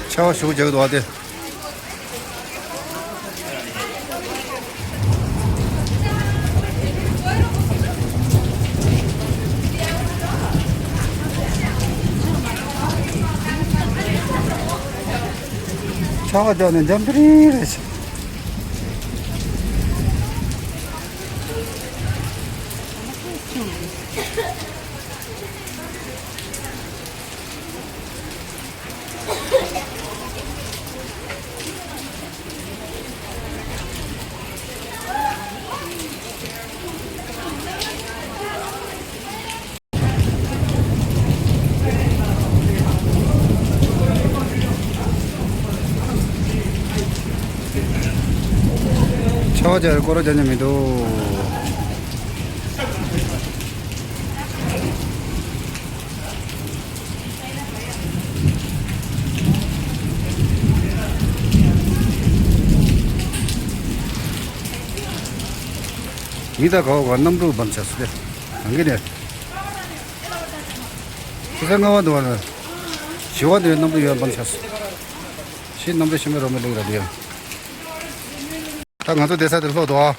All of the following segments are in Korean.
샤워 쉬고 저기도 와대. 샤워 되는 점들이 샤워젤 꼬라자냐미도 미다 가고 완남도 반차수대 안기네 수생가와도 와는 지와도 연남도 위한 반차수 신남도 심을 오면 라디오 땅 가서 대사들 써도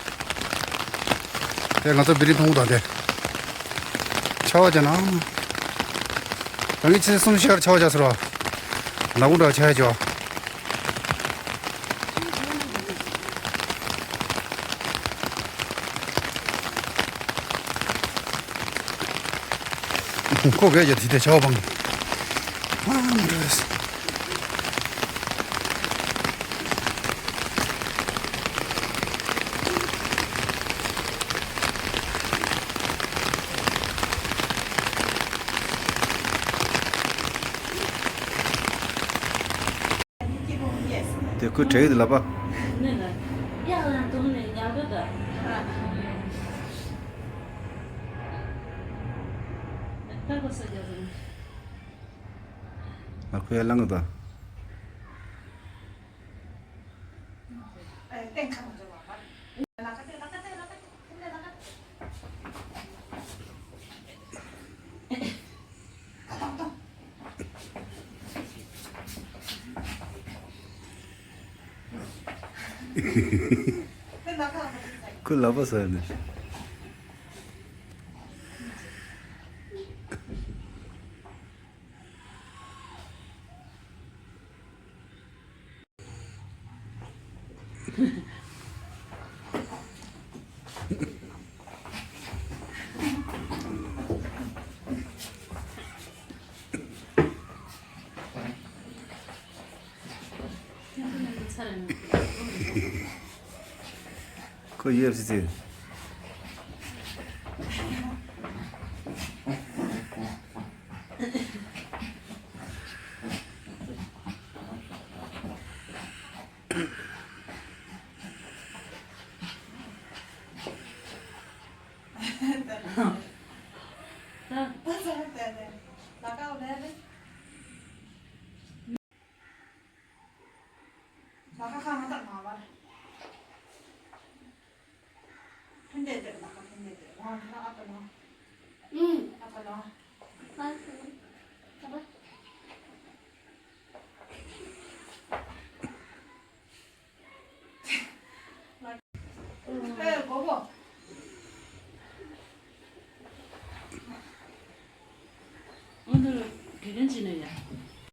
땅 가서 미리 통도 안돼 차와잖아 땅이 진짜 숨쉬어 차와자스러 나구라 차야죠 꼭 해야지 뒤에 저방 모르겠어 그 제일 들라봐 aku yang lang itu 그 라바사야 돼 그 EFCC 오늘 기근지네요.